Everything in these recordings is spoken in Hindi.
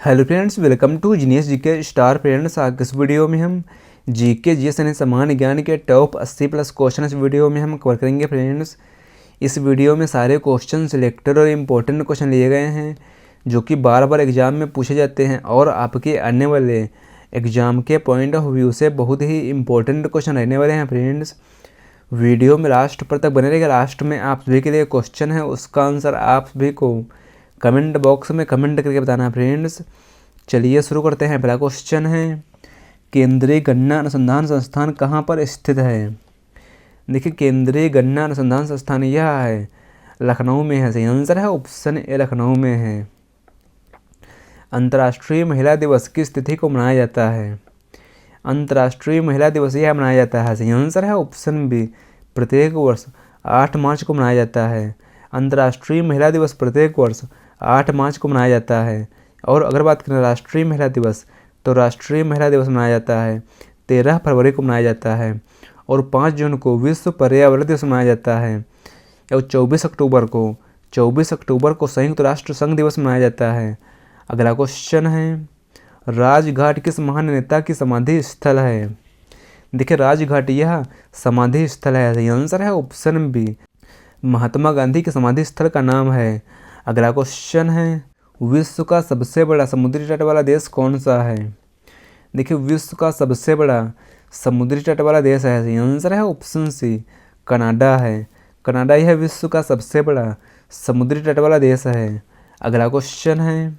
Hello friends, welcome to genius GK star. Friends, आज इस वीडियो में हम जीके जीएस यानी सामान्य ज्ञान के टॉप 80 प्लस क्वेश्चन इस वीडियो में हम कवर करेंगे। फ्रेंड्स, इस वीडियो में सारे क्वेश्चन सिलेक्टेड और इम्पोर्टेंट क्वेश्चन लिए गए हैं जो कि बार बार एग्जाम में पूछे जाते हैं और आपके आने वाले एग्जाम के पॉइंट ऑफ व्यू से बहुत ही इम्पोर्टेंट क्वेश्चन रहने वाले हैं। फ्रेंड्स, वीडियो में लास्ट पर तक बने रहेगा। लास्ट में आप सभी के लिए क्वेश्चन है, उसका आंसर आप सभी को कमेंट बॉक्स में कमेंट करके बताना है। फ्रेंड्स, चलिए शुरू करते हैं। पहला क्वेश्चन है, केंद्रीय गन्ना अनुसंधान संस्थान कहाँ पर स्थित है? देखिए, केंद्रीय गन्ना अनुसंधान संस्थान यह है लखनऊ में है। सही आंसर है ऑप्शन ए, लखनऊ में है। अंतर्राष्ट्रीय महिला दिवस किस तिथि को मनाया जाता है? अंतर्राष्ट्रीय महिला दिवस यह मनाया जाता है। सही आंसर है ऑप्शन बी, प्रत्येक वर्ष 8 मार्च को मनाया जाता है। अंतर्राष्ट्रीय महिला दिवस प्रत्येक वर्ष 8 मार्च को मनाया जाता है। और अगर बात करें राष्ट्रीय महिला दिवस, तो राष्ट्रीय महिला दिवस मनाया जाता है 13 फरवरी को मनाया जाता है। और 5 जून को विश्व पर्यावरण दिवस मनाया जाता है। और 24 अक्टूबर को संयुक्त राष्ट्र संघ दिवस मनाया जाता है। अगला क्वेश्चन है, राजघाट किस महान नेता की समाधि स्थल है? देखिए, राजघाट यह समाधि स्थल है। सही आंसर है ऑप्शन बी, महात्मा गांधी के समाधि स्थल का नाम है। अगला क्वेश्चन है, विश्व का सबसे बड़ा समुद्री तट वाला देश कौन सा है? देखिए, विश्व का सबसे बड़ा समुद्री तट वाला देश है। सही आंसर है ऑप्शन सी, कनाडा है। कनाडा यह विश्व का सबसे बड़ा समुद्री तट वाला देश है। अगला क्वेश्चन है,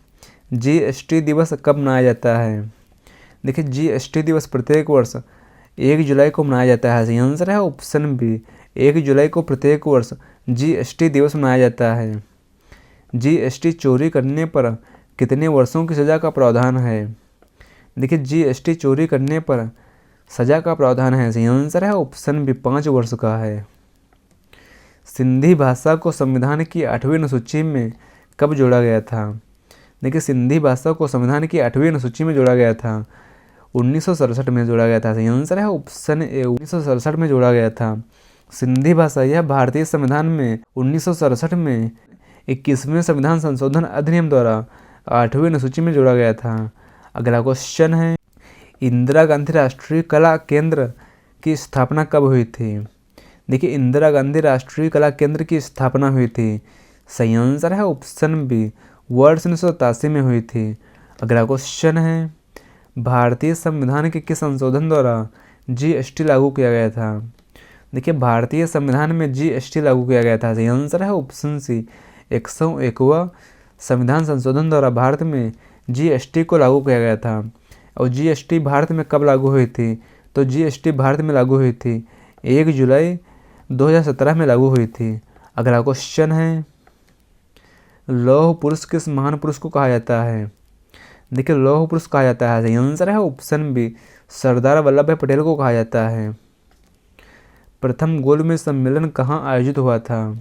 जीएसटी दिवस कब मनाया जाता है? देखिए, जीएसटी दिवस प्रत्येक वर्ष 1 जुलाई को मनाया जाता है। सही आंसर है ऑप्शन बी, 1 जुलाई को प्रत्येक वर्ष जीएसटी दिवस मनाया जाता है। जीएसटी चोरी करने पर कितने वर्षों की सज़ा का प्रावधान है? देखिए, जीएसटी चोरी करने पर सज़ा का प्रावधान है। सही आंसर है ऑप्शन बी, 5 वर्ष का है। सिंधी भाषा को संविधान की 8वीं अनुसूची में कब जोड़ा गया था? देखिए, सिंधी भाषा को संविधान की 8वीं अनुसूची में जोड़ा गया था 1967 में जोड़ा गया था। सही आंसर है ऑप्शन ए, 1967 में जोड़ा गया था। सिंधी भाषा यह भारतीय संविधान में 1967 में 21वें संविधान संशोधन अधिनियम द्वारा 8वीं अनुसूची में जोड़ा गया था। अगला क्वेश्चन है, इंदिरा गांधी राष्ट्रीय कला केंद्र की स्थापना कब हुई थी? देखिए, इंदिरा गांधी राष्ट्रीय कला केंद्र की स्थापना हुई थी। सही आंसर है ऑप्शन बी, वर्ष 1987 में हुई थी। अगला क्वेश्चन है, भारतीय संविधान के किस संशोधन द्वारा जीएसटी लागू किया गया था? देखिए, भारतीय संविधान में जीएसटी लागू किया गया था। सही आंसर है ऑप्शन सी, 101वां संविधान संशोधन द्वारा भारत में जीएसटी को लागू किया गया था। और जीएसटी भारत में कब लागू हुई थी? तो जीएसटी भारत में लागू हुई थी 1 जुलाई 2017 में लागू हुई थी। अगला क्वेश्चन है, लौह पुरुष किस महान पुरुष को कहा जाता है? देखिए, लौह पुरुष कहा जाता है। सही आंसर है ऑप्शन बी, सरदार वल्लभ भाई पटेल को कहा जाता है। प्रथम गोलमेज सम्मेलन कहाँ आयोजित हुआ था?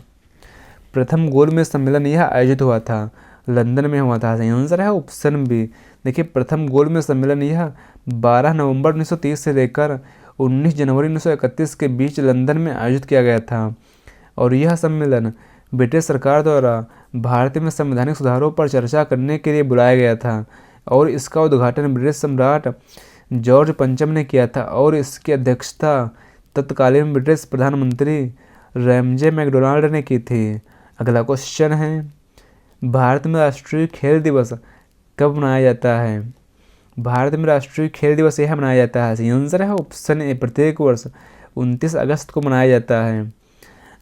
प्रथम गोलमेज सम्मेलन यह आयोजित हुआ था लंदन में हुआ था। सही आंसर है ऑप्शन बी। देखिए, प्रथम गोलमेज सम्मेलन यह 12 नवंबर 1930 से लेकर 19 जनवरी 1931 के बीच लंदन में आयोजित किया गया था। और यह सम्मेलन ब्रिटिश सरकार द्वारा भारत में संवैधानिक सुधारों पर चर्चा करने के लिए बुलाया गया था। और इसका उद्घाटन ब्रिटिश सम्राट जॉर्ज पंचम ने किया था। और इसकी अध्यक्षता तत्कालीन ब्रिटिश प्रधानमंत्री रैमजे मैकडोनाल्ड ने की थी। अगला क्वेश्चन है, भारत में राष्ट्रीय खेल दिवस कब मनाया जाता है? भारत में राष्ट्रीय खेल दिवस यह मनाया जाता है। सही आंसर है ऑप्शन ए, प्रत्येक वर्ष 29 अगस्त को मनाया जाता है।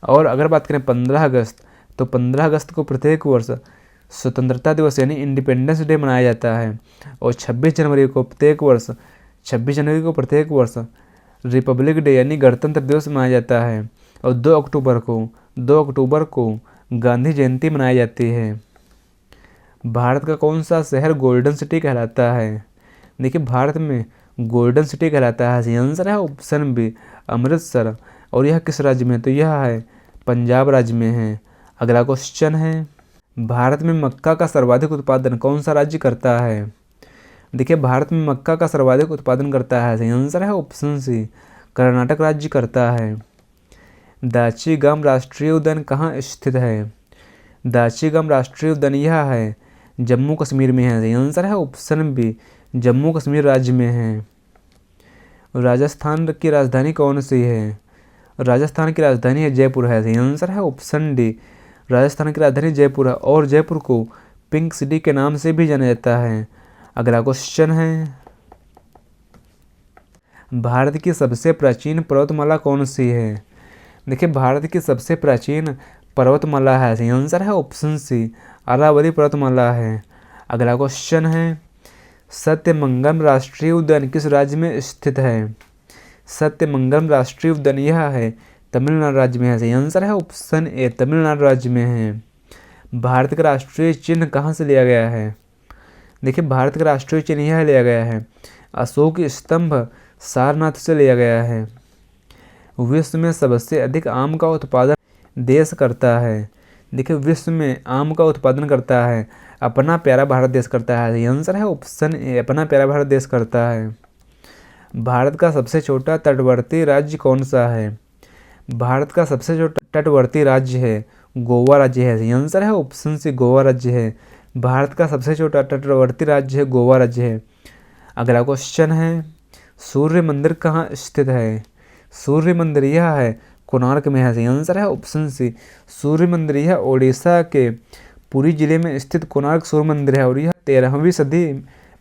और अगर बात करें 15 अगस्त, तो 15 अगस्त को प्रत्येक वर्ष स्वतंत्रता दिवस यानी इंडिपेंडेंस डे मनाया जाता है। और 26 जनवरी को प्रत्येक वर्ष रिपब्लिक डे यानी गणतंत्र दिवस मनाया जाता है। और 2 अक्टूबर को गांधी जयंती मनाई जाती है। भारत का कौन सा शहर गोल्डन सिटी कहलाता है? देखिए, भारत में गोल्डन सिटी कहलाता है। सही आंसर है ऑप्शन बी, अमृतसर। और यह किस राज्य में? तो यह है पंजाब राज्य में है। अगला क्वेश्चन है, भारत में मक्का का सर्वाधिक उत्पादन कौन सा राज्य करता है? देखिए, भारत में मक्का का सर्वाधिक उत्पादन करता है। सही आंसर है ऑप्शन सी, कर्नाटक राज्य करता है। दाची गाम राष्ट्रीय उद्यान कहाँ स्थित है? दाची गाम राष्ट्रीय उद्यान यह है जम्मू कश्मीर में है। सही आंसर है ऑप्शन बी, जम्मू कश्मीर राज्य में है। राजस्थान की राजधानी कौन सी है? राजस्थान की राजधानी है जयपुर है। सही आंसर है ऑप्शन डी, राजस्थान की राजधानी जयपुर है और जयपुर को पिंक सिटी के नाम से भी जाना जाता है। अगला क्वेश्चन है, भारत की सबसे प्राचीन पर्वतमाला कौन सी है? देखिए भारत की सबसे प्राचीन पर्वतमाला है। सही आंसर है ऑप्शन सी, अरावली पर्वतमाला है। अगला क्वेश्चन है, सत्यमंगलम राष्ट्रीय उद्यान किस राज्य में स्थित है? सत्यमंगलम राष्ट्रीय उद्यान यह है तमिलनाडु राज्य में है। सही आंसर है ऑप्शन ए, तमिलनाडु राज्य में है। भारत का राष्ट्रीय चिन्ह कहाँ से लिया गया है? देखिए भारत का राष्ट्रीय चिन्ह यह लिया गया है अशोक स्तंभ सारनाथ से लिया गया है। विश्व में सबसे अधिक आम का उत्पादन देश करता है? देखिए विश्व में आम का उत्पादन करता है अपना प्यारा भारत देश करता है। यह आंसर है ऑप्शन ए, अपना प्यारा भारत देश करता है। भारत का सबसे छोटा तटवर्ती राज्य कौन सा है? भारत का सबसे छोटा तटवर्ती राज्य है गोवा राज्य है। यह आंसर है ऑप्शन सी, गोवा राज्य है। भारत का सबसे छोटा तटवर्ती राज्य है गोवा राज्य है। अगला क्वेश्चन है, सूर्य मंदिर कहाँ स्थित है? सूर्य मंदिर यह है कोणार्क में है। सही आंसर है ऑप्शन सी, सूर्य मंदिर यह ओडिशा के पुरी जिले में स्थित कोणार्क सूर्य मंदिर है और यह 13वीं सदी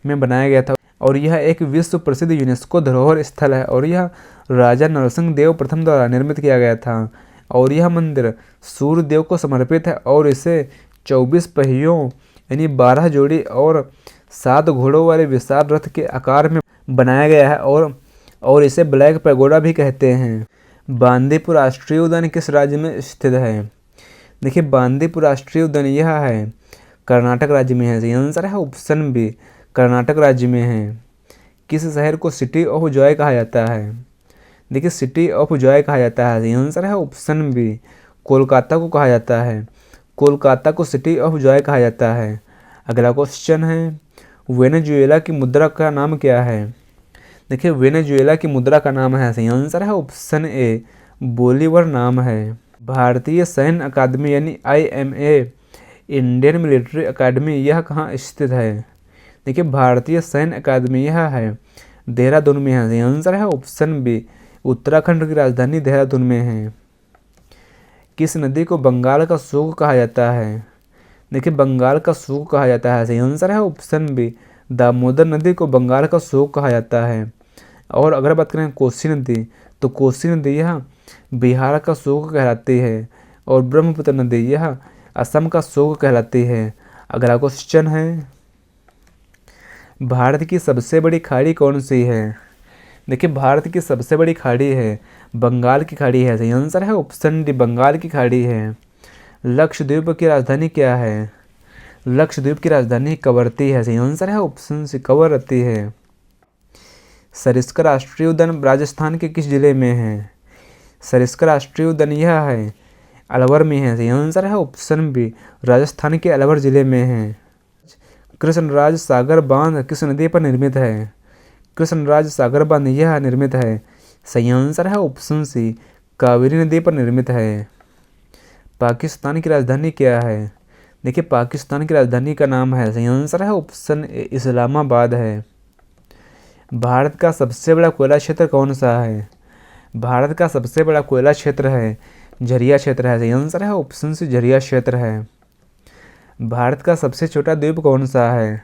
में बनाया गया था और यह एक विश्व प्रसिद्ध यूनेस्को धरोहर स्थल है और यह राजा नरसिंह देव प्रथम द्वारा निर्मित किया गया था और यह मंदिर सूर्य देव को समर्पित है और इसे 24 पहियों यानी 12 जोड़ी और 7 घोड़ों वाले विशाल रथ के आकार में बनाया गया है और इसे ब्लैक पैगोडा भी कहते हैं। बांदीपुर राष्ट्रीय उद्यान किस राज्य में स्थित है? देखिए बांदीपुर राष्ट्रीय उद्यान यह है कर्नाटक राज्य में है। सही आंसर है ऑप्शन बी, कर्नाटक राज्य में है। किस शहर को सिटी ऑफ जॉय कहा जाता है? देखिए सिटी ऑफ जॉय कहा जाता है। सही आंसर है ऑप्शन बी, कोलकाता को कहा जाता है। कोलकाता को सिटी ऑफ जॉय कहा जाता है। अगला क्वेश्चन है, वेनेजुएला की मुद्रा का नाम क्या है? देखिए वेनेजुएला की मुद्रा का नाम है। सही आंसर है ऑप्शन ए, बोलीवर नाम है। भारतीय सैन्य अकादमी यानी IMA इंडियन मिलिट्री अकादमी यह कहाँ स्थित है? देखिए भारतीय सैन्य अकादमी यह है देहरादून में है। सही आंसर है ऑप्शन बी, उत्तराखंड की राजधानी देहरादून में है। किस नदी को बंगाल का सूख कहा जाता है? देखिए बंगाल का सूख कहा जाता है। सही आंसर है ऑप्शन बी, दामोदर नदी को बंगाल का सूख कहा जाता है। और अगर बात करें कोसी नदी, तो कोसी नदी यह बिहार का सूख कहलाती है और ब्रह्मपुत्र नदी यह असम का सूख कहलाती है। अगला क्वेश्चन है, भारत की सबसे बड़ी खाड़ी कौन सी है? देखिए भारत की सबसे बड़ी खाड़ी है बंगाल की खाड़ी है। सही आंसर है ऑप्शन डी, बंगाल की खाड़ी है। लक्षद्वीप की राजधानी क्या है? लक्षद्वीप की राजधानी कवरत्ती है। सही आंसर है ऑप्शन सी, कवरत्ती है। सरिस्का राष्ट्रीय उद्यान राजस्थान के किस जिले में है? सरिस्का राष्ट्रीय उद्यान यह है अलवर में है। सही आंसर है ऑप्शन बी, राजस्थान के अलवर जिले में है। कृष्णराज सागर बांध किस नदी पर निर्मित है? कृष्णराज सागर बांध यह निर्मित है। सही आंसर है ऑप्शन सी, कावेरी नदी पर निर्मित है। पाकिस्तान की राजधानी क्या है? देखिए पाकिस्तान की राजधानी का नाम है। सही आंसर है ऑप्शन ए, इस्लामाबाद है। भारत का सबसे बड़ा कोयला क्षेत्र कौन सा है? भारत का सबसे बड़ा कोयला क्षेत्र है झरिया क्षेत्र है। सही आंसर है ऑप्शन सी, झरिया क्षेत्र है। भारत का सबसे छोटा द्वीप कौन सा है?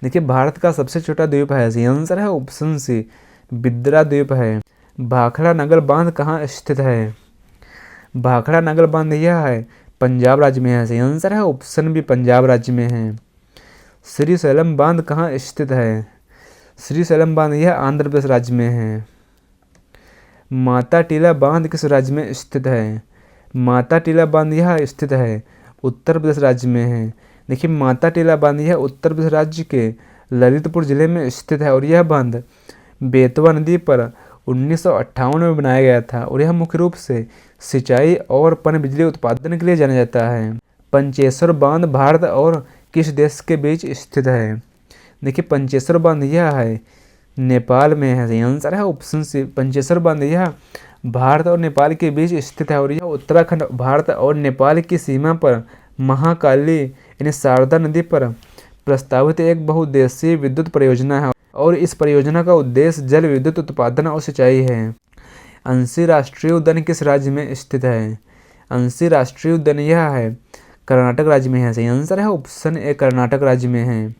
देखिए भारत का सबसे छोटा द्वीप है। सही आंसर है ऑप्शन सी, बिद्रा द्वीप है। भाखड़ा नगर बांध कहाँ स्थित है? भाखड़ा नगर बांध यह है पंजाब राज्य में है। सही आंसर है ऑप्शन बी, पंजाब राज्य में है। श्रीशैलम बांध कहाँ स्थित है? श्रीशैलम बांध यह आंध्र प्रदेश राज्य में है। माता टीला बांध किस राज्य में स्थित है? माता टीला बांध यह स्थित है उत्तर प्रदेश राज्य में है। देखिए माता टीला बांध यह उत्तर प्रदेश राज्य के ललितपुर जिले में स्थित है और यह बांध बेतवा नदी पर 1958 में बनाया गया था और यह मुख्य रूप से सिंचाई और पनबिजली उत्पादन के लिए जाना जाता है। पंचेश्वर बांध भारत और किस देश के बीच स्थित है? देखिए पंचेश्वर बांध यह है नेपाल में है। सही आंसर है ऑप्शन सी, पंचेश्वर बांध यह भारत और नेपाल के बीच स्थित है और यह उत्तराखंड भारत और नेपाल की सीमा पर महाकाली यानी शारदा नदी पर प्रस्तावित एक बहुउद्देशीय विद्युत परियोजना है और इस परियोजना का उद्देश्य जल विद्युत उत्पादन और सिंचाई है। अंशी राष्ट्रीय उद्यान किस राज्य में स्थित है? अंशी राष्ट्रीय उद्यान यह है कर्नाटक राज्य में है। सही आंसर है ऑप्शन ए कर्नाटक राज्य में है।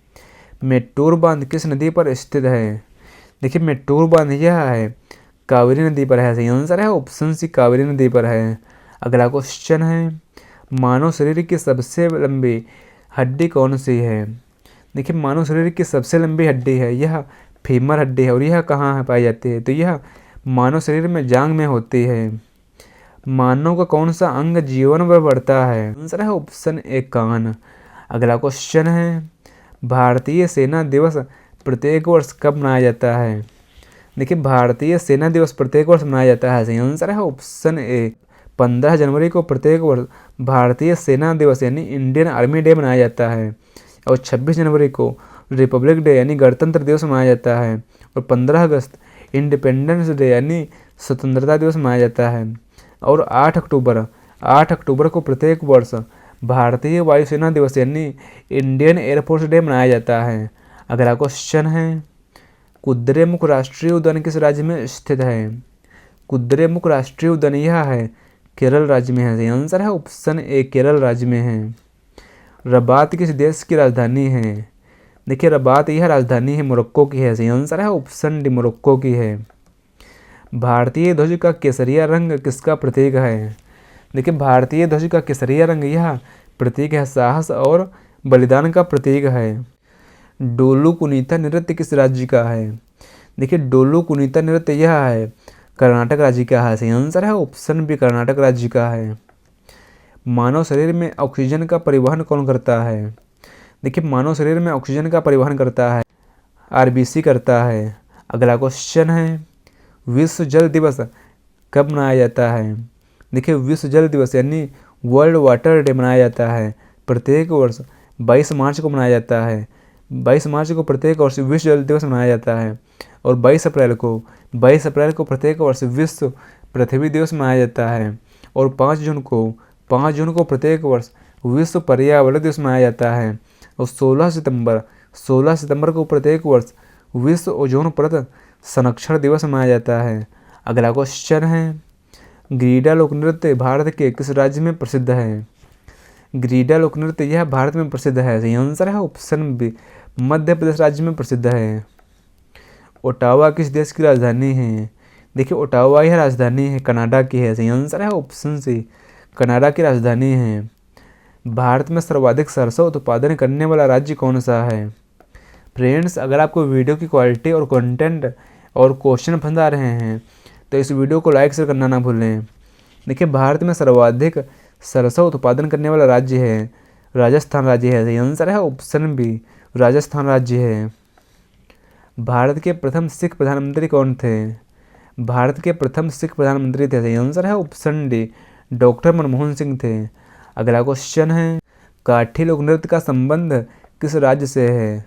मेट्टूर बांध किस नदी पर स्थित है? देखिए मेट्टूर बांध यह है कावेरी नदी पर है। सही आंसर है ऑप्शन सी कावेरी नदी पर है। अगला क्वेश्चन है मानव शरीर की सबसे लंबी हड्डी कौन सी है? देखिए मानव शरीर की सबसे लंबी हड्डी है यह फीमर हड्डी है और यह कहाँ है पाई जाती है? तो यह मानव शरीर में जांघ में होती है। मानव का कौन सा अंग जीवन भर बढ़ता है? आंसर है ऑप्शन ए कान। अगला क्वेश्चन है भारतीय सेना दिवस प्रत्येक वर्ष कब मनाया जाता है? देखिए भारतीय सेना दिवस प्रत्येक वर्ष मनाया जाता है। सही आंसर है ऑप्शन ए 15 जनवरी को प्रत्येक वर्ष भारतीय सेना दिवस यानी इंडियन आर्मी डे मनाया जाता है और 26 जनवरी को रिपब्लिक डे यानी गणतंत्र दिवस मनाया जाता है और 15 अगस्त इंडिपेंडेंस डे यानी स्वतंत्रता दिवस मनाया जाता है और 8 अक्टूबर को प्रत्येक वर्ष भारतीय वायुसेना दिवस यानी इंडियन एयरफोर्स डे मनाया जाता है। अगला क्वेश्चन है कुद्रेमुख राष्ट्रीय उद्यान किस राज्य में स्थित है? कुद्रेमुख राष्ट्रीय उद्यान यह है केरल राज्य में है। सही आंसर है ऑप्शन ए केरल राज्य में है। रबात किस देश की राजधानी है? देखिए रबात यह राजधानी है मोरक्को की है। सही आंसर है ऑप्शन डी मोरक्को की है। भारतीय ध्वज का केसरिया रंग किसका प्रतीक है? देखिए भारतीय ध्वज का केसरिया रंग यह प्रतीक है साहस और बलिदान का प्रतीक है। डोलू कुनीता नृत्य किस राज्य का है? देखिए डोलू कुनीता नृत्य यह है कर्नाटक राज्य का है। सही आंसर है ऑप्शन बी कर्नाटक राज्य का है। मानव शरीर में ऑक्सीजन का परिवहन कौन करता है? देखिए मानव शरीर में ऑक्सीजन का परिवहन करता है आरबीसी करता है। अगला क्वेश्चन है विश्व जल दिवस कब मनाया जाता है? देखिए विश्व जल दिवस यानी वर्ल्ड वाटर डे मनाया जाता है प्रत्येक वर्ष 22 मार्च को मनाया जाता है। 22 मार्च को प्रत्येक वर्ष विश्व जल दिवस मनाया जाता है और 22 अप्रैल को प्रत्येक वर्ष विश्व पृथ्वी दिवस मनाया जाता है और 5 जून को प्रत्येक वर्ष विश्व पर्यावरण दिवस मनाया जाता है और 16 सितंबर को प्रत्येक वर्ष विश्व ओजोन परत संरक्षण दिवस मनाया जाता है। अगला क्वेश्चन है ग्रीडा लोक नृत्य भारत के किस राज्य में प्रसिद्ध है? ग्रीडा लोक नृत्य यह भारत में प्रसिद्ध है। सही आंसर है ऑप्शन बी मध्य प्रदेश राज्य में प्रसिद्ध है। ओटावा किस देश की राजधानी है? देखिए ओटावा यह राजधानी है कनाडा की है। सही आंसर है ऑप्शन सी कनाडा की राजधानी है। भारत में सर्वाधिक सरसों उत्पादन करने वाला राज्य कौन सा है? फ्रेंड्स अगर आपको वीडियो की क्वालिटी और कंटेंट और क्वेश्चन पसंद आ रहे हैं तो इस वीडियो को लाइक शेयर करना ना भूलें। देखिए भारत में सर्वाधिक सरसों उत्पादन करने वाला राज्य है राजस्थान राज्य है। सही आंसर है ऑप्शन बी राजस्थान राज्य है। भारत के प्रथम सिख प्रधानमंत्री कौन थे? भारत के प्रथम सिख प्रधानमंत्री थे। सही आंसर है option D doctor Manmohan Singh थे। अगला क्वेश्चन है काठी लोक नृत्य का संबंध किस राज्य से है?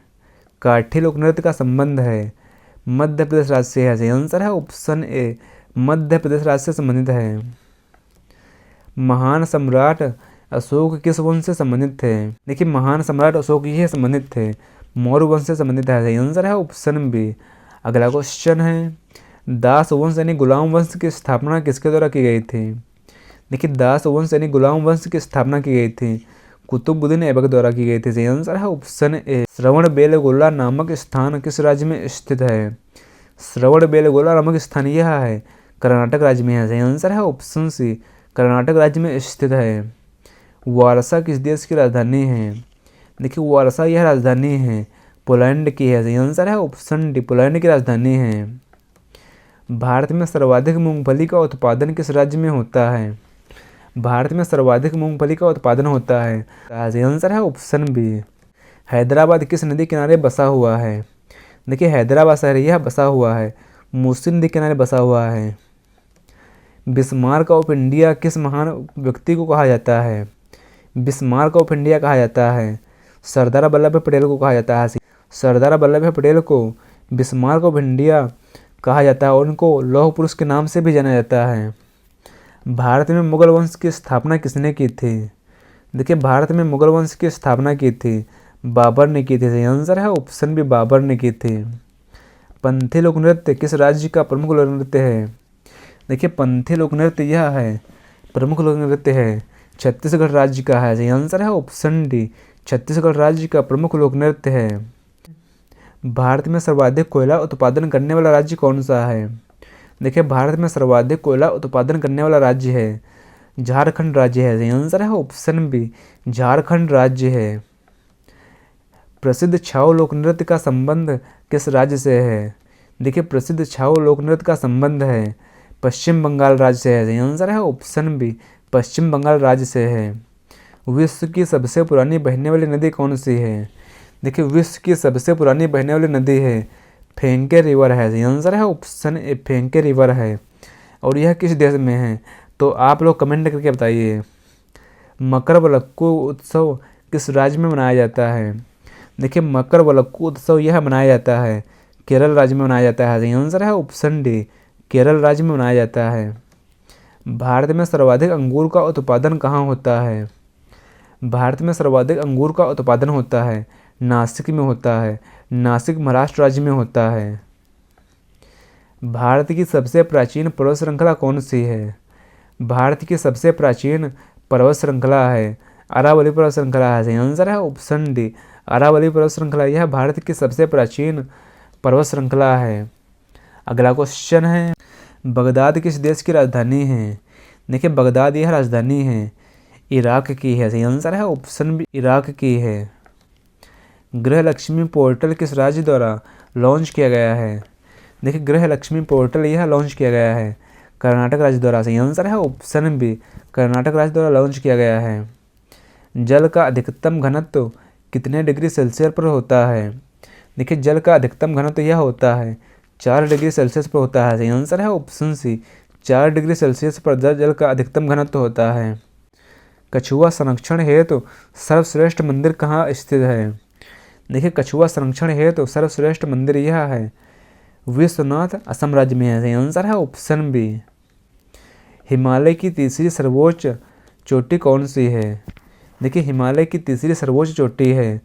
काठी लोक नृत्य का संबंध है मध्य प्रदेश राज्य से है। सही आंसर है ऑप्शन ए मध्य प्रदेश राज्य से संबंधित है। महान सम्राट अशोक किस वंश से संबंधित थे? देखिए महान सम्राट अशोक ही संबंधित थे मौर्य वंश से संबंधित है। सही आंसर है ऑप्शन बी। अगला क्वेश्चन है दास वंश यानी गुलाम वंश की स्थापना किसके द्वारा की गई थी? देखिए दास वंश यानी गुलाम वंश की स्थापना की गई थी कुतुबुद्दीन ऐबक द्वारा की गई थी। सही आंसर है ऑप्शन ए श्रवणबेलगोला नामक स्थान किस राज्य में स्थित है? श्रवणबेलगोला नामक स्थान यह है कर्नाटक राज्य में है। सही आंसर है ऑप्शन सी कर्नाटक राज्य में स्थित है। वारसा किस देश की राजधानी है? देखिए वारसा यह राजधानी है पोलैंड की है। सही आंसर है ऑप्शन डी पोलैंड की राजधानी है। भारत में सर्वाधिक मूंगफली का उत्पादन किस राज्य में होता है? भारत में सर्वाधिक मूंगफली का उत्पादन होता है। सही आंसर है ऑप्शन बी। हैदराबाद किस नदी किनारे बसा हुआ है? देखिए हैदराबाद शहर यह बसा हुआ है मूसी नदी किनारे बसा हुआ है। बिस्मार्क ऑफ इंडिया किस महान व्यक्ति को कहा जाता है? बिस्मार्क ऑफ इंडिया कहा जाता है सरदार वल्लभ भाई पटेल को कहा जाता है। सरदार वल्लभ भाई पटेल को बिस्मार्क ऑफ इंडिया कहा जाता है और उनको लौह पुरुष के नाम से भी जाना जाता है। भारत में मुगल वंश की स्थापना किसने की थी? देखिए भारत में मुगल वंश की स्थापना की थी बाबर ने की थी। सही आंसर है ऑप्शन बी, बाबर ने की थी। पंथी लोक नृत्य किस राज्य का प्रमुख लोक नृत्य है? देखिए पंथी लोक नृत्य यह है, प्रमुख लोक नृत्य है, छत्तीसगढ़ राज्य का है। सही आंसर है ऑप्शन डी, छत्तीसगढ़ राज्य का प्रमुख लोक नृत्य है। भारत में सर्वाधिक कोयला उत्पादन करने वाला राज्य कौन सा है? देखिए भारत में सर्वाधिक कोयला उत्पादन करने वाला राज्य है झारखंड राज्य है। सही आंसर है ऑप्शन बी, झारखंड राज्य है। प्रसिद्ध छाऊ लोक नृत्य का संबंध किस राज्य से है? देखिए प्रसिद्ध छाऊ लोक नृत्य का संबंध है पश्चिम बंगाल राज्य से है। सही आंसर है ऑप्शन बी, पश्चिम बंगाल राज्य से है। विश्व की सबसे पुरानी बहने वाली नदी कौन सी है? देखिए विश्व की सबसे पुरानी बहने वाली नदी है फेंके रिवर है। सही आंसर है ऑप्शन ए, फेंके रिवर है। और यह किस देश में है? तो आप लोग कमेंट करके बताइए। मकरवलक्कू उत्सव किस राज्य में मनाया जाता है? देखिए मकरवलक्कू उत्सव यह मनाया जाता है केरल राज्य में मनाया जाता है। सही आंसर है ऑप्शन डी, केरल राज्य में मनाया जाता है। भारत में सर्वाधिक अंगूर का उत्पादन कहाँ होता है? भारत में सर्वाधिक अंगूर का उत्पादन होता है नासिक में होता है, नासिक महाराष्ट्र राज्य में होता है। भारत की सबसे प्राचीन पर्वत श्रृंखला कौन सी है? भारत की सबसे प्राचीन पर्वत श्रृंखला है अरावली पर्वत श्रृंखला है। सही आंसर है ऑप्शन डी, अरावली पर्वत श्रृंखला यह भारत की सबसे प्राचीन पर्वत श्रृंखला है। अगला क्वेश्चन है, बगदाद किस देश की राजधानी है? देखिए बगदाद यह राजधानी है इराक की है। सही आंसर है ऑप्शन बी, इराक की है। गृह लक्ष्मी पोर्टल किस राज्य द्वारा लॉन्च किया गया है? देखिए गृह लक्ष्मी पोर्टल यह लॉन्च किया गया है कर्नाटक राज्य द्वारा। सही आंसर है ऑप्शन बी, कर्नाटक राज्य द्वारा लॉन्च किया गया है। जल का अधिकतम घनत्व कितने डिग्री सेल्सियस पर होता है? देखिए जल का अधिकतम घनत्व यह होता है 4 डिग्री सेल्सियस पर होता है। सही आंसर है ऑप्शन सी, 4 डिग्री सेल्सियस पर जल का अधिकतम घनत्व होता है। कछुआ संरक्षण हेतु सर्वश्रेष्ठ मंदिर कहाँ स्थित है? देखिए कछुआ संरक्षण हेतु सर्वश्रेष्ठ मंदिर यह है विश्वनाथ असम राज्य में है। सही आंसर है ऑप्शन बी। हिमालय की तीसरी सर्वोच्च चोटी कौन सी है? देखिए हिमालय की तीसरी सर्वोच्च चोटी है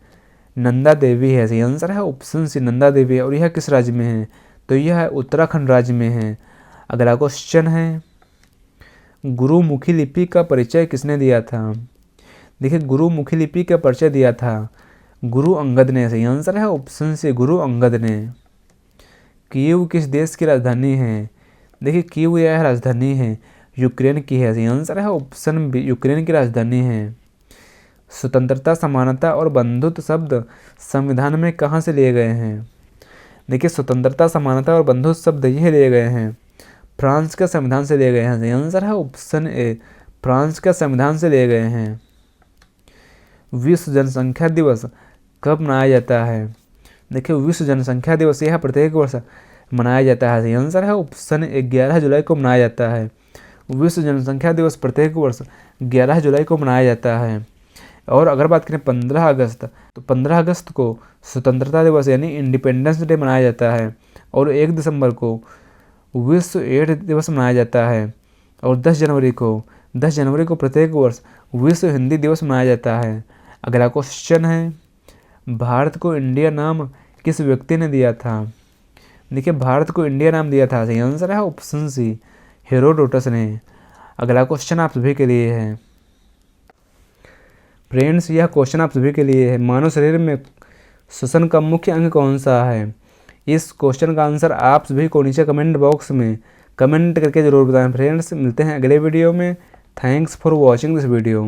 नंदा देवी है। सही आंसर है ऑप्शन सी, नंदा देवी है। और यह किस राज्य में है? तो यह उत्तराखंड राज्य में है। अगला क्वेश्चन है, गुरुमुखी लिपि का परिचय किसने दिया था? देखिए गुरुमुखी लिपि का परिचय दिया था गुरु अंगद ने। सही आंसर है ऑप्शन सी, गुरु अंगद ने। कीव किस देश की राजधानी है? देखिए कीव यह राजधानी है यूक्रेन की है। सही आंसर है ऑप्शन बी, यूक्रेन की राजधानी है। स्वतंत्रता, समानता और बंधुत्व शब्द संविधान में कहाँ से लिए गए हैं? देखिए स्वतंत्रता, समानता और बंधुत्व शब्द यह लिए गए हैं फ्रांस के संविधान से लिए गए हैं। सही आंसर है ऑप्शन ए, फ्रांस के संविधान से लिए गए हैं। विश्व जनसंख्या दिवस कब मनाया जाता है? देखिए विश्व जनसंख्या दिवस यह प्रत्येक वर्ष मनाया जाता है। सही आंसर है ऑप्शन ए, 11 जुलाई को मनाया जाता है। विश्व जनसंख्या दिवस प्रत्येक वर्ष 11 जुलाई को मनाया जाता है। और अगर बात करें 15 अगस्त, तो 15 अगस्त को स्वतंत्रता दिवस यानी इंडिपेंडेंस डे मनाया जाता है। और 1 दिसंबर को विश्व एड्स दिवस मनाया जाता है। और 10 जनवरी को प्रत्येक वर्ष विश्व हिंदी दिवस मनाया जाता है। अगला क्वेश्चन है, भारत को इंडिया नाम किस व्यक्ति ने दिया था? देखिए भारत को इंडिया नाम दिया था। सही आंसर है ऑप्शन सी, हेरोडोटस ने। अगला क्वेश्चन आप सभी के लिए है फ्रेंड्स, यह क्वेश्चन आप सभी के लिए है, मानव शरीर में श्वसन का मुख्य अंग कौन सा है? इस क्वेश्चन का आंसर आप सभी को नीचे कमेंट बॉक्स में कमेंट करके जरूर बताएं। फ्रेंड्स मिलते हैं अगले वीडियो में। Thanks for watching this video.